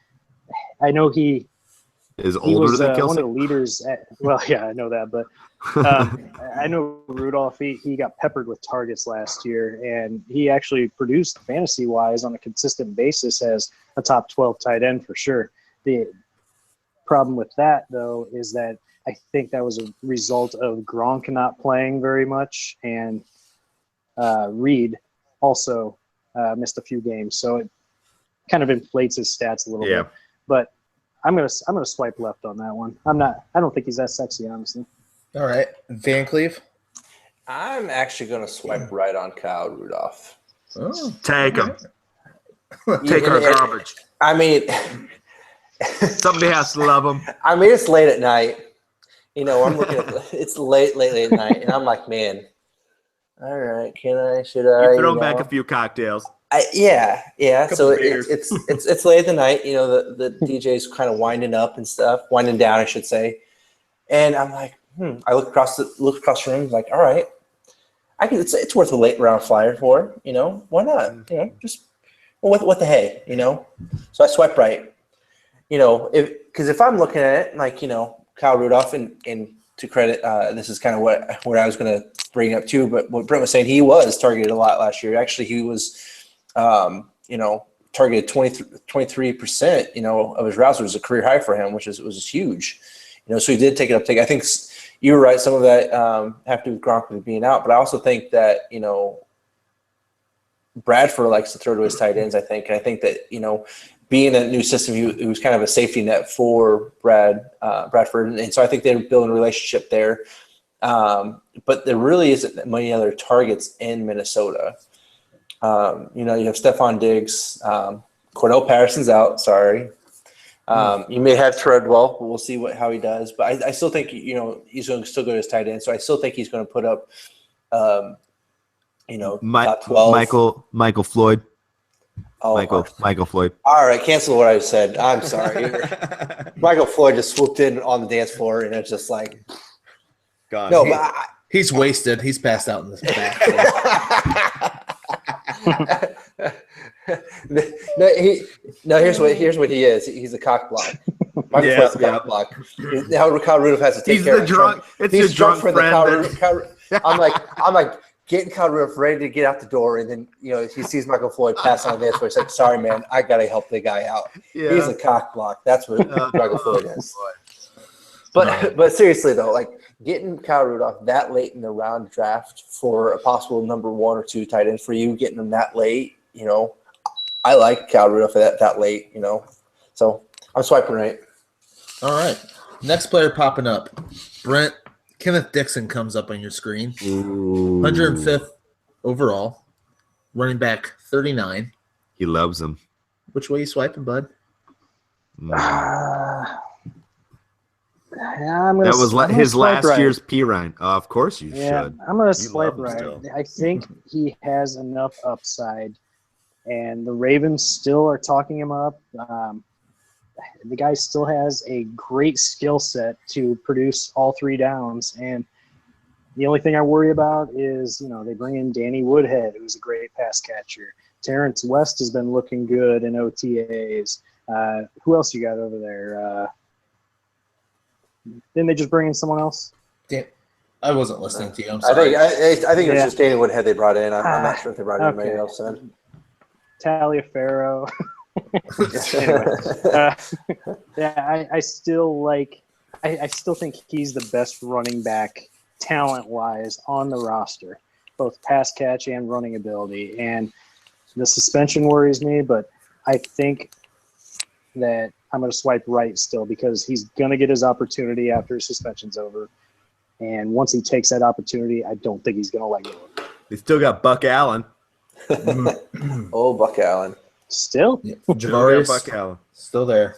I know he older was than Kelsey. one of the leaders. I know that, but I know Rudolph. He got peppered with targets last year, and he actually produced fantasy wise on a consistent basis as a top 12 tight end for sure. The problem with that though is that I think that was a result of Gronk not playing very much, and Reed also missed a few games, so it kind of inflates his stats a little bit. But I'm gonna swipe left on that one. I don't think he's that sexy, honestly. All right, Van Cleve. I'm actually going to swipe right on Kyle Rudolph. Oh, take him. Take our garbage. I mean, somebody has to love him. I mean, it's late at night. I'm looking at it's late at night, and I'm like, man. All right, should I? You're throwing back a few cocktails. Yeah. So beers. it's late at the night. The DJ's kind of winding up and stuff, winding down, I should say. And I'm like, I look across the room, like, all right, it's worth a late round flyer for. Why not? Just what the hey, So I swipe right. Because if I'm looking at it like Kyle Rudolph, and to credit, this is kind of what I was going to bring up too. But what Brent was saying, he was targeted a lot last year. Actually, he was. Targeted 23%, of his routes, was a career high for him, which was huge. So he did take it up. I think you were right. Some of that have to do with Gronk being out, but I also think that Bradford likes to throw to his tight ends. I think that being a new system, it was kind of a safety net for Bradford, and so I think they're building a relationship there. But there really isn't many other targets in Minnesota. You have Stephon Diggs, Cordell Patterson's out. Sorry. You may have Treadwell, but we'll see how he does. But I still think he's going to still go to his tight end. So I still think he's going to put up, top 12. Michael Floyd. Oh, Michael Floyd. All right, cancel what I said. I'm sorry. Michael Floyd just swooped in on the dance floor, and it's just like, God. No, but he's wasted. He's passed out in this back. Here's what he is. He's a cock block. Michael Floyd's a cock block. Now Kyle Rudolph has to take care of drunk. It's he's a drunk for friend. I'm like getting Kyle Rudolph ready to get out the door, and then he sees Michael Floyd pass on this, where he's like, "Sorry, man, I gotta help the guy out." Yeah. He's a cock block. That's what Michael Floyd is. But seriously though, like getting Kyle Rudolph that late in the round draft for a possible number 1 or 2 tight end for you, getting him that late, I like Kyle Rudolph that late, So I'm swiping right. All right. Next player popping up. Brent, Kenneth Dixon comes up on your screen. Ooh. 105th overall. Running back 39. He loves him. Which way you swiping, bud? That was his last year's Pirine. Of course you should. I'm going to swipe right. I think he has enough upside, and the Ravens still are talking him up. The guy still has a great skill set to produce all 3 downs, and the only thing I worry about is, they bring in Danny Woodhead, who's a great pass catcher. Terrence West has been looking good in OTAs. Who else you got over there? Didn't they just bring in someone else? Damn, I wasn't listening to you. I'm sorry. I think it was just Danny Woodhead they brought in. I'm not sure if they brought in anybody else in. Taliaferro. I still think he's the best running back talent-wise on the roster. both pass catch and running ability. And the suspension worries me, but I think that I'm going to swipe right still because he's going to get his opportunity after his suspension's over. And once he takes that opportunity, I don't think he's going to let go of it. They still got Buck Allen. Oh, Buck Allen. Still? Yeah. Javarius. Javarius, Buck Allen. still there.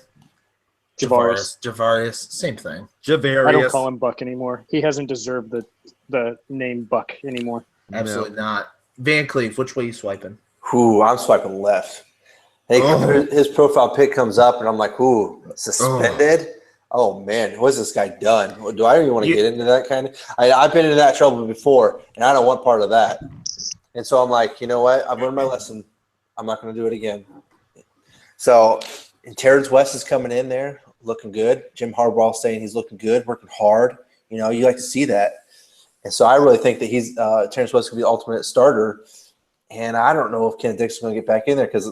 Javarius. Javarius, same thing. Javarius. I don't call him Buck anymore. He hasn't deserved the name Buck anymore. Absolutely not. Van Cleef, which way you swiping? Ooh, I'm swiping left. His profile pic comes up, and I'm like, ooh, suspended? Oh, man, what's this guy done? Do I even want to get into that kind of – I've been into that trouble before, and I don't want part of that. And so I'm like, you know what? I've learned my lesson. I'm not going to do it again. So and Terrence West is coming in there looking good. Jim Harbaugh saying he's looking good, working hard. You know, you like to see that. And so I really think that he's Terrence West could be the ultimate starter. And I don't know if Ken Dixon's going to get back in there because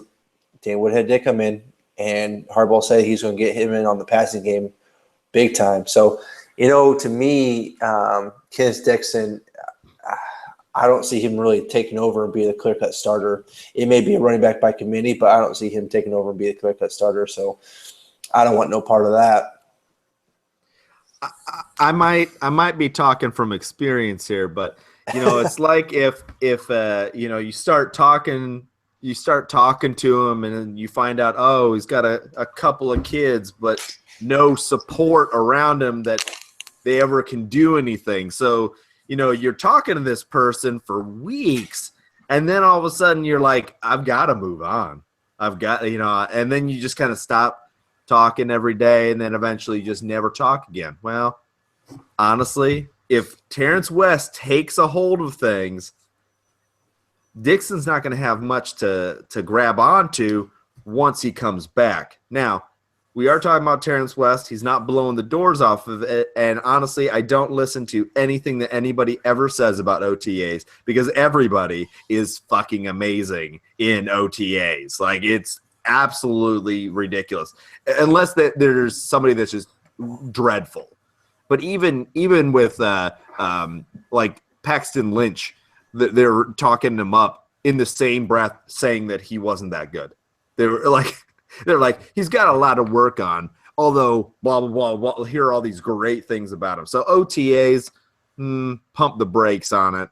Dan Woodhead did come in, and Harbaugh said he's going to get him in on the passing game big time. So, you know, to me, Ken Dixon, I don't see him really taking over and being a clear-cut starter. It may be a running back by committee, but I don't see him taking over and being a clear-cut starter. So I don't want no part of that. I might be talking from experience here, but you know, it's like if you know, you start talking to him and then you find out, oh, he's got a couple of kids, but no support around him that they ever can do anything. So, you know, you're talking to this person for weeks, and then all of a sudden you're like, I've got to move on. I've got, you know, and then you just kind of stop talking every day, and then eventually you just never talk again. Well, honestly, if Terrence West takes a hold of things, Dixon's not going to have much to grab onto once he comes back. Now, we are talking about Terrence West. He's not blowing the doors off of it. And honestly, I don't listen to anything that anybody ever says about OTAs because everybody is fucking amazing in OTAs. Like, it's absolutely ridiculous. Unless there's somebody that's just dreadful. But even with like Paxton Lynch, they're talking him up in the same breath saying that he wasn't that good. They're like, he's got a lot of work on, although blah, blah, blah, blah, hear all these great things about him. So OTAs, pump the brakes on it.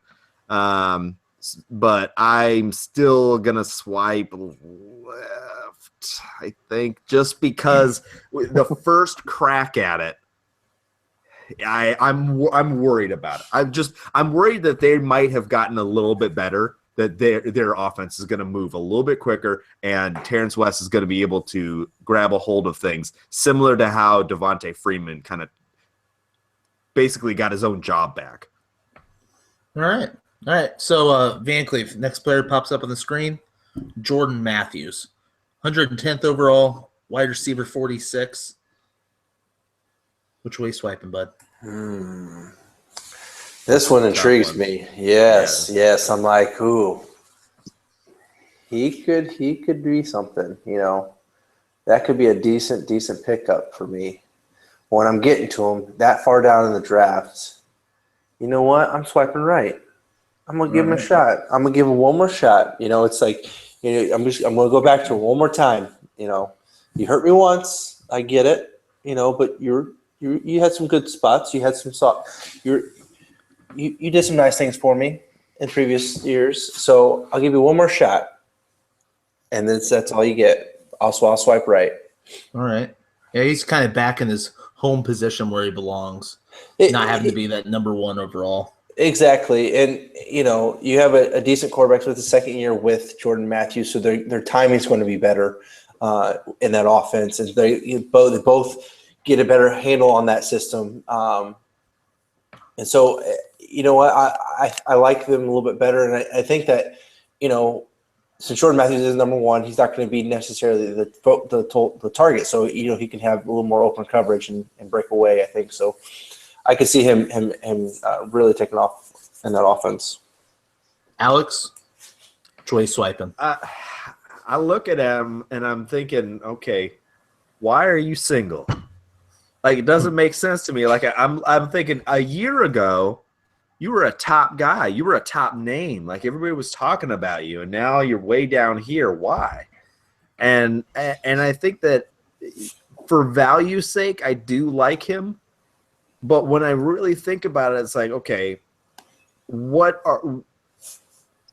But I'm still going to swipe left, I think, just because the first crack at it, I'm worried about it. I'm worried that they might have gotten a little bit better, that their offense is going to move a little bit quicker, and Terrence West is going to be able to grab a hold of things, similar to how Devontae Freeman kind of basically got his own job back. All right. So Van Cleef, next player pops up on the screen, Jordan Matthews, 110th overall, wide receiver 46. Which way swiping, bud? This one intrigues me. Yes. I'm like, ooh, he could be something. You know, that could be a decent pickup for me. When I'm getting to him that far down in the drafts, you know what? I'm swiping right. I'm gonna give him a shot. I'm gonna give him one more shot. You know, it's like, you know, I'm gonna go back to it one more time. You know, you hurt me once, I get it. You know, but you had some good spots. You had some You did some nice things for me in previous years, so I'll give you one more shot, and that's all you get. I'll swipe right. All right. Yeah, he's kind of back in his home position where he belongs, not having to be that number one overall. Exactly, and you know you have a decent quarterback with the second year with Jordan Matthews, so their timing is going to be better in that offense, and they both get a better handle on that system, and so. You know what? I like them a little bit better, and I think that, you know, since Jordan Matthews is number one, he's not going to be necessarily the target. So, you know, he can have a little more open coverage and break away, I think. So I could see him really taking off in that offense. Alex, which way swiping? I look at him, and I'm thinking, okay, why are you single? Like, it doesn't make sense to me. Like, I'm thinking a year ago, you were a top guy. You were a top name. Like everybody was talking about you, and now you're way down here. Why? And I think that for value's sake, I do like him. But when I really think about it, it's like, okay,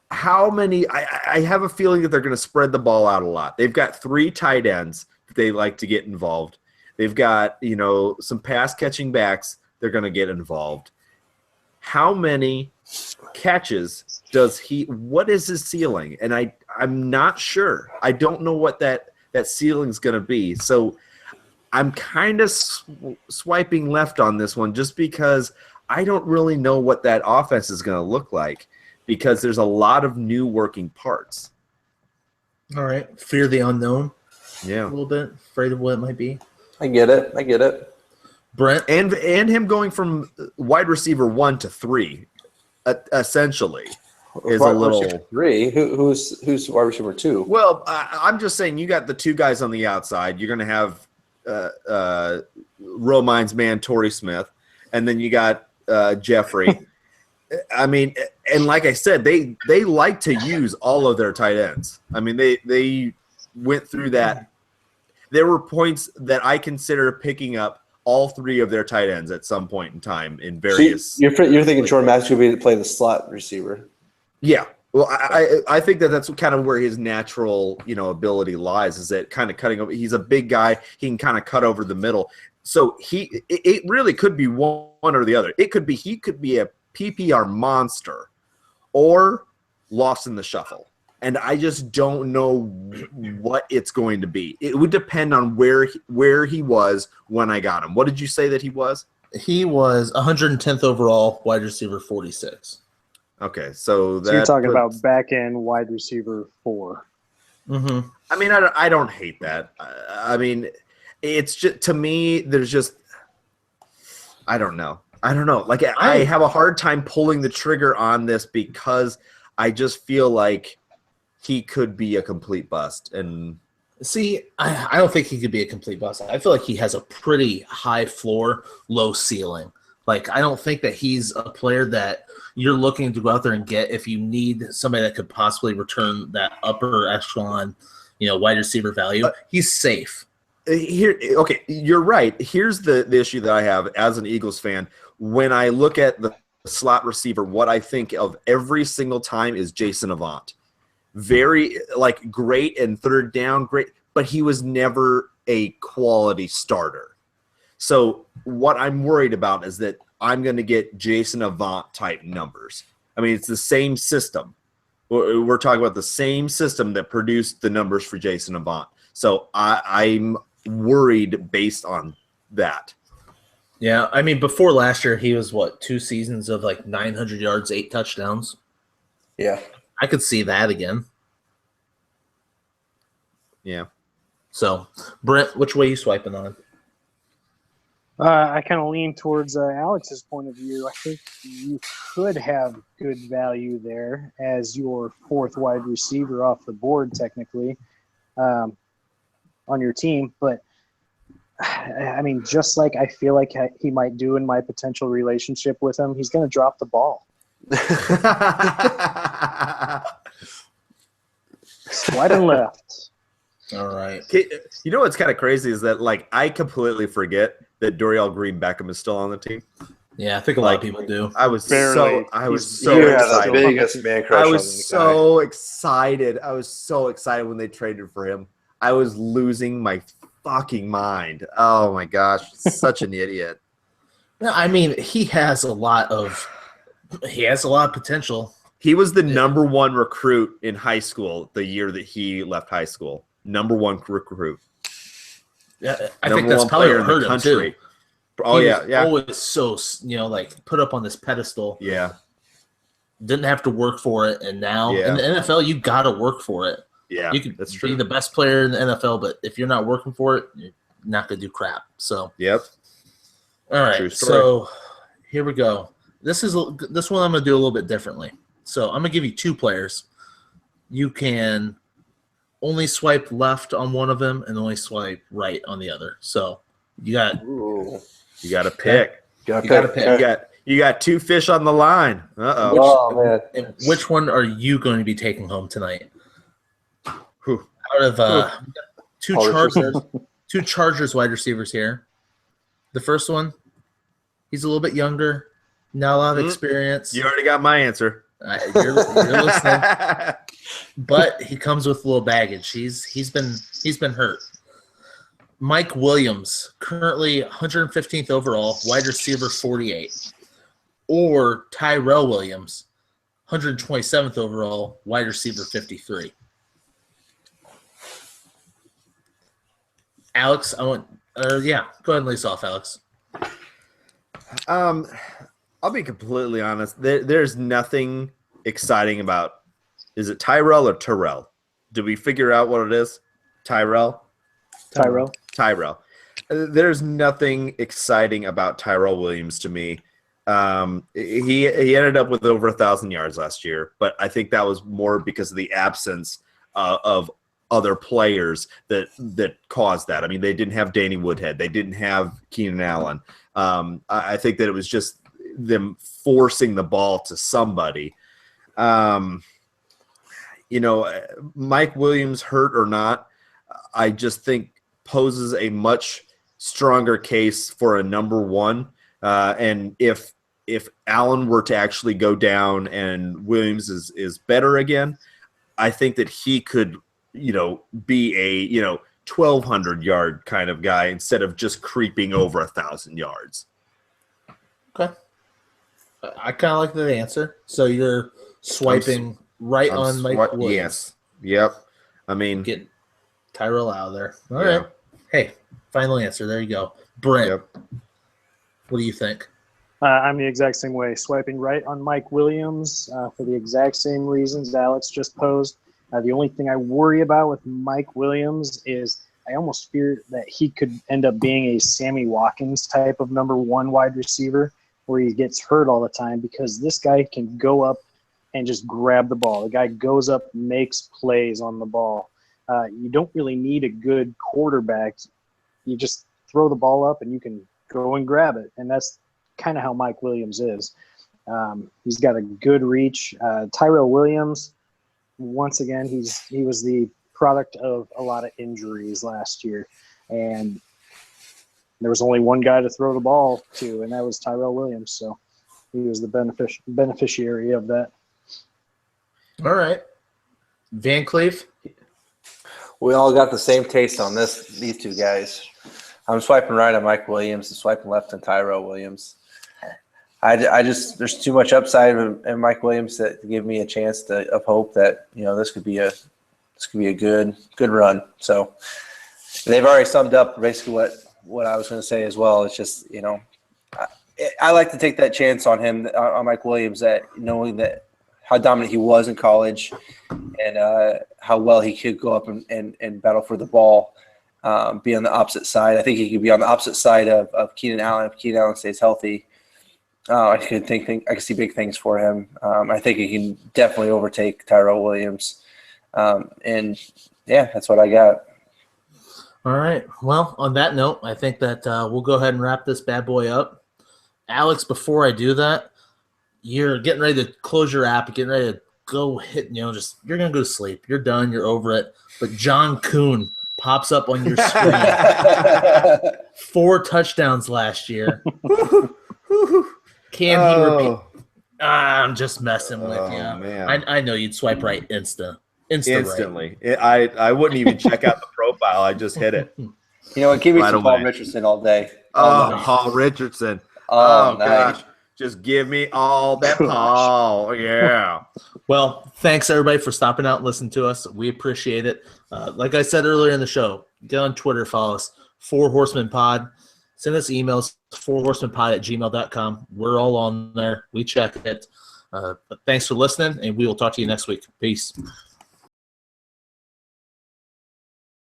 how many? I have a feeling that they're going to spread the ball out a lot. They've got 3 tight ends that they like to get involved. They've got, some pass catching backs they're going to get involved. How many catches does what is his ceiling? And I'm not sure. I don't know what that ceiling's going to be. So I'm kind of swiping left on this one just because I don't really know what that offense is going to look like because there's a lot of new working parts. All right. Fear the unknown. Yeah. A little bit. Afraid of what it might be. I get it. Brent? And him going from wide receiver 1 to 3, essentially, is a little 3. Who's wide receiver 2? Well, I'm just saying you got the 2 guys on the outside. You're going to have Romine's man, Torrey Smith, and then you got Jeffrey. I mean, and like I said, they like to use all of their tight ends. I mean, they went through that. There were points that I consider picking up all 3 of their tight ends at some point in time in various. So you're thinking Jordan Matthews could be playing the slot receiver? Yeah. Well, I think that's kind of where his natural, ability lies, is that kind of cutting over. He's a big guy. He can kind of cut over the middle. So it really could be one or the other. He could be a PPR monster or lost in the shuffle. And I just don't know what it's going to be. It would depend on where he was when I got him. What did you say that he was? He was 110th overall, wide receiver 46. Okay, so you're talking about back end wide receiver 4. Mm-hmm. I mean, I don't hate that. I mean, it's just, to me, there's just, I don't know. Like I have a hard time pulling the trigger on this because I just feel like he could be a complete bust. And see, I don't think he could be a complete bust. I feel like he has a pretty high floor, low ceiling. Like, I don't think that he's a player that you're looking to go out there and get if you need somebody that could possibly return that upper echelon, wide receiver value. He's safe. Okay, you're right. Here's the issue that I have as an Eagles fan. When I look at the slot receiver, what I think of every single time is Jason Avant. Very, great and third down, great, but he was never a quality starter. So what I'm worried about is that I'm going to get Jason Avant type numbers. I mean, it's the same system. We're talking about the same system that produced the numbers for Jason Avant. So I'm worried based on that. Yeah, I mean, before last year, he was, 2 seasons of 900 yards, 8 touchdowns? Yeah. I could see that again. Yeah. So, Brent, which way are you swiping on? I kind of lean towards Alex's point of view. I think you could have good value there as your 4th wide receiver off the board, technically, on your team. But, I mean, just like I feel like he might do in my potential relationship with him, he's going to drop the ball. Right and left. All right. You know what's kind of crazy is that I completely forget that Dorial Green Beckham is still on the team. Yeah, I think a lot of people do. I was so excited. The biggest man crush. I was so excited. I was so excited when they traded for him. I was losing my fucking mind. Oh my gosh, such an idiot. No, I mean, he has a lot of potential. He was the number 1 recruit in high school the year that he left high school. Number 1 recruit. Yeah, I think that's probably what hurt him too. Oh, he yeah. Always so put up on this pedestal. Yeah. Didn't have to work for it, and now in the NFL, you got to work for it. Yeah, you can that's true. be the best player in the NFL, but if you're not working for it, you're not gonna do crap. So. Yep. All right. So here we go. This one I'm gonna do a little bit differently. So I'm gonna give you 2 players. You can only swipe left on one of them and only swipe right on the other. So you got to pick. You got to pick. You got two fish on the line. Uh-oh. Oh, man. And which one are you going to be taking home tonight? Whew. Out of two Paul Chargers, Richardson. two Chargers wide receivers here. The first one, he's a little bit younger, not a lot of experience. You already got my answer. You're listening, but he comes with a little baggage. He's been hurt. Mike Williams, currently 115th overall, wide receiver 48, or Tyrell Williams, 127th overall, wide receiver 53. Alex, go ahead and lace off, Alex. I'll be completely honest. There's nothing exciting about. Is it Tyrell or Terrell? Did we figure out what it is? Tyrell. Tyrell. There's nothing exciting about Tyrell Williams to me. He ended up with over 1,000 yards last year, but I think that was more because of the absence of other players that caused that. I mean, they didn't have Danny Woodhead. They didn't have Keenan Allen. I think that it was just them forcing the ball to somebody. Mike Williams, hurt or not, I just think poses a much stronger case for a number one. And if Allen were to actually go down and Williams is better again, I think that he could, be a 1,200 yard kind of guy instead of just creeping over 1,000 yards. Okay. I kind of like that answer. So you're swiping on Mike Williams. Yes. Yep. I mean, Get Tyrell out of there. All right. Hey, final answer. There you go. Brent, Yep. what do you think? I'm the exact same way, swiping right on Mike Williams for the exact same reasons Alex just posed. The only thing I worry about with Mike Williams is I almost fear that he could end up being a Sammy Watkins type of number one wide receiver where he gets hurt all the time, because this guy can go up and just grab the ball. The guy goes up, makes plays on the ball. You don't really need a good quarterback. You just throw the ball up and you can go and grab it. And that's kind of how Mike Williams is. He's got a good reach. Tyrell Williams, once again, he was the product of a lot of injuries last year, and there was only one guy to throw the ball to, and that was Tyrell Williams. So he was the beneficiary of that. All right. Van Cleve? We all got the same taste on these two guys. I'm swiping right on Mike Williams and swiping left on Tyrell Williams. I just there's too much upside in Mike Williams to give me a chance of hope that this could be a good run. So they've already summed up basically what I was going to say as well. It's just I like to take that chance on him, on Mike Williams, that knowing that how dominant he was in college and how well he could go up and battle for the ball, be on the opposite side. I think he could be on the opposite side of Keenan Allen if Keenan Allen stays healthy. I could see big things for him. I think he can definitely overtake Tyrell Williams. And yeah, that's what I got. All right. Well, on that note, I think that we'll go ahead and wrap this bad boy up. Alex, before I do that, you're getting ready to close your app, getting ready to go hit, you're going to go to sleep. You're done. You're over it. But John Kuhn pops up on your screen. 4 touchdowns last year. Can he repeat? I'm just messing with you. Man. I know you'd swipe right instantly. Right. I wouldn't even check out the profile. I just hit it. Give me Right some away. Paul Richardson all day. Paul Richardson. Oh, gosh. Just give me all that Paul. Yeah. Well, thanks everybody for stopping out and listening to us. We appreciate it. Like I said earlier in the show, get on Twitter, follow us, 4 Horsemen Pod. Send us emails, 4horsemenpod@gmail.com. We're all on there. We check it. But thanks for listening, and we will talk to you next week. Peace.